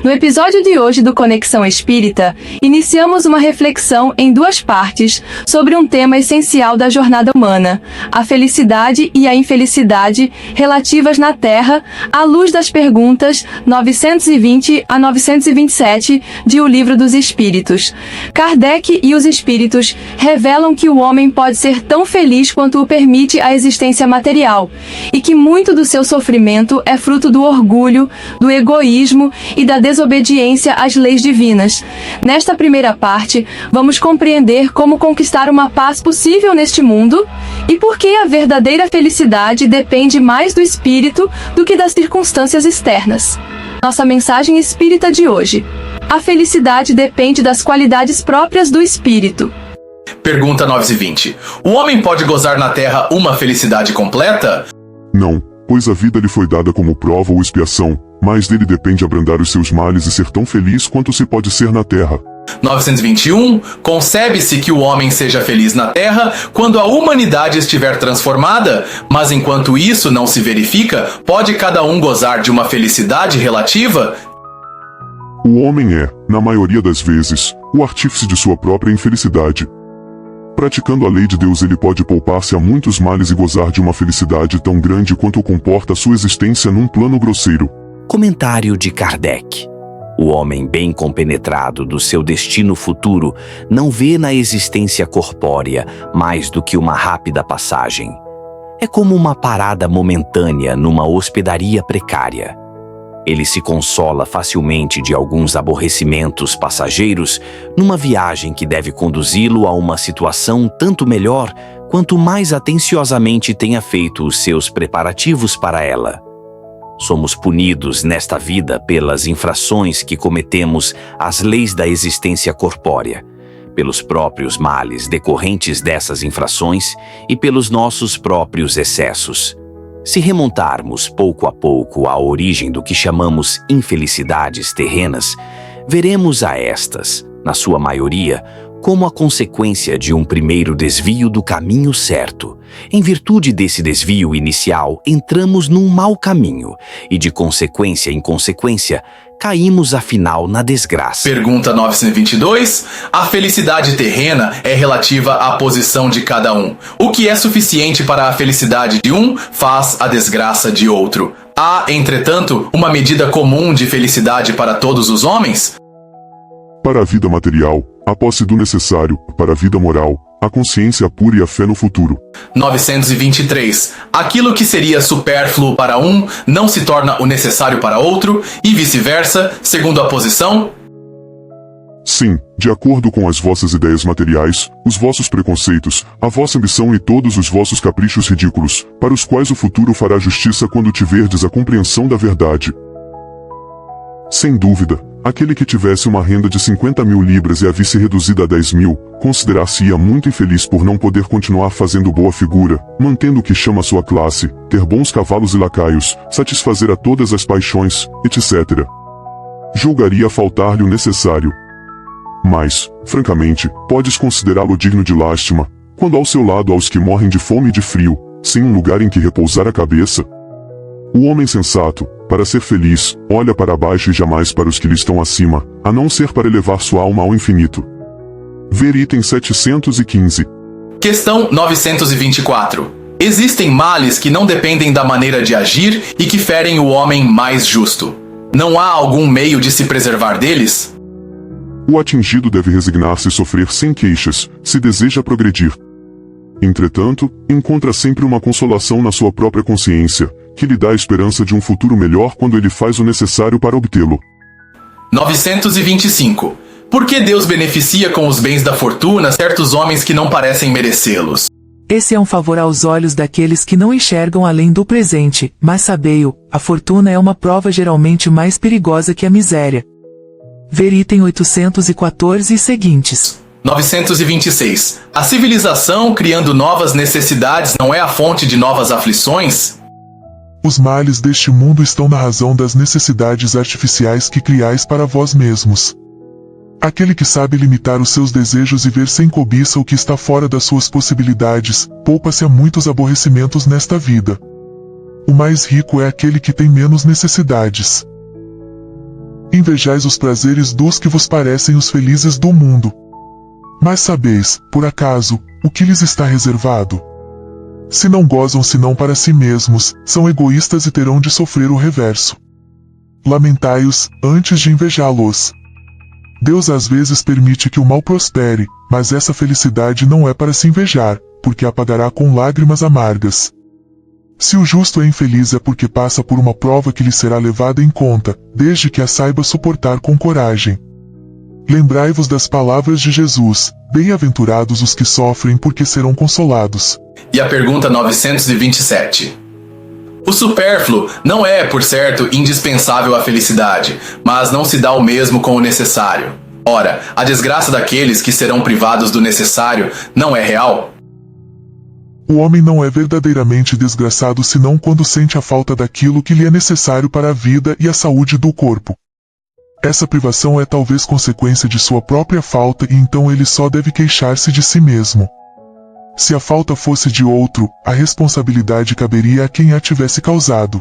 No episódio de hoje do Conexão Espírita, iniciamos uma reflexão em duas partes sobre um tema essencial da jornada humana, a felicidade e a infelicidade relativas na Terra, à luz das perguntas 920 a 927 de O Livro dos Espíritos. Kardec e os Espíritos revelam que o homem pode ser tão feliz quanto o permite a existência material, e que muito do seu sofrimento é fruto do orgulho, do egoísmo e da desobediência às leis divinas. Nesta primeira parte, vamos compreender como conquistar uma paz possível neste mundo e por que a verdadeira felicidade depende mais do espírito do que das circunstâncias externas. Nossa mensagem espírita de hoje: a felicidade depende das qualidades próprias do espírito. Pergunta 920. O homem pode gozar na Terra uma felicidade completa? Não, pois a vida lhe foi dada como prova ou expiação, mas dele depende abrandar os seus males e ser tão feliz quanto se pode ser na Terra. 921. Concebe-se que o homem seja feliz na Terra quando a humanidade estiver transformada, mas enquanto isso não se verifica, pode cada um gozar de uma felicidade relativa? O homem é, na maioria das vezes, o artífice de sua própria infelicidade. Praticando a lei de Deus, ele pode poupar-se a muitos males e gozar de uma felicidade tão grande quanto comporta sua existência num plano grosseiro. Comentário de Kardec. O homem bem compenetrado do seu destino futuro não vê na existência corpórea mais do que uma rápida passagem. É como uma parada momentânea numa hospedaria precária. Ele se consola facilmente de alguns aborrecimentos passageiros numa viagem que deve conduzi-lo a uma situação tanto melhor quanto mais atenciosamente tenha feito os seus preparativos para ela. Somos punidos nesta vida pelas infrações que cometemos às leis da existência corpórea, pelos próprios males decorrentes dessas infrações e pelos nossos próprios excessos. Se remontarmos pouco a pouco à origem do que chamamos infelicidades terrenas, veremos a estas, na sua maioria, como a consequência de um primeiro desvio do caminho certo. Em virtude desse desvio inicial, entramos num mau caminho e, de consequência em consequência, caímos afinal na desgraça. Pergunta 922. A felicidade terrena é relativa à posição de cada um. O que é suficiente para a felicidade de um faz a desgraça de outro. Há, entretanto, uma medida comum de felicidade para todos os homens? Para a vida material, a posse do necessário; para a vida moral, a consciência pura e a fé no futuro. 923. Aquilo que seria supérfluo para um não se torna o necessário para outro, e vice-versa, segundo a posição? Sim, de acordo com as vossas ideias materiais, os vossos preconceitos, a vossa ambição e todos os vossos caprichos ridículos, para os quais o futuro fará justiça quando tiverdes a compreensão da verdade. Sem dúvida, aquele que tivesse uma renda de 50.000 libras e a visse reduzida a 10.000, considerar-se-ia muito infeliz por não poder continuar fazendo boa figura, mantendo o que chama sua classe, ter bons cavalos e lacaios, satisfazer a todas as paixões, etc. Julgaria faltar-lhe o necessário. Mas, francamente, podes considerá-lo digno de lástima, quando ao seu lado há os que morrem de fome e de frio, sem um lugar em que repousar a cabeça. O homem sensato, para ser feliz, olha para baixo e jamais para os que lhe estão acima, a não ser para elevar sua alma ao infinito. Ver item 715. Questão 924. Existem males que não dependem da maneira de agir e que ferem o homem mais justo. Não há algum meio de se preservar deles? O atingido deve resignar-se e sofrer sem queixas, se deseja progredir. Entretanto, encontra sempre uma consolação na sua própria consciência, que lhe dá a esperança de um futuro melhor quando ele faz o necessário para obtê-lo. 925. Por que Deus beneficia com os bens da fortuna certos homens que não parecem merecê-los? Esse é um favor aos olhos daqueles que não enxergam além do presente, mas sabei-o, a fortuna é uma prova geralmente mais perigosa que a miséria. Ver item 814 e seguintes. 926. A civilização, criando novas necessidades, não é a fonte de novas aflições? Os males deste mundo estão na razão das necessidades artificiais que criais para vós mesmos. Aquele que sabe limitar os seus desejos e ver sem cobiça o que está fora das suas possibilidades, poupa-se a muitos aborrecimentos nesta vida. O mais rico é aquele que tem menos necessidades. invejais os prazeres dos que vos parecem os felizes do mundo. Mas sabeis, por acaso, o que lhes está reservado? Se não gozam senão para si mesmos, são egoístas e terão de sofrer o reverso. Lamentai-os, antes de invejá-los. Deus às vezes permite que o mal prospere, mas essa felicidade não é para se invejar, porque a pagará com lágrimas amargas. Se o justo é infeliz é porque passa por uma prova que lhe será levada em conta, desde que a saiba suportar com coragem. Lembrai-vos das palavras de Jesus: bem-aventurados os que sofrem, porque serão consolados. E a pergunta 927. O supérfluo não é, por certo, indispensável à felicidade, mas não se dá o mesmo com o necessário. Ora, a desgraça daqueles que serão privados do necessário não é real? O homem não é verdadeiramente desgraçado senão quando sente a falta daquilo que lhe é necessário para a vida e a saúde do corpo. Essa privação é talvez consequência de sua própria falta e então ele só deve queixar-se de si mesmo. Se a falta fosse de outro, a responsabilidade caberia a quem a tivesse causado.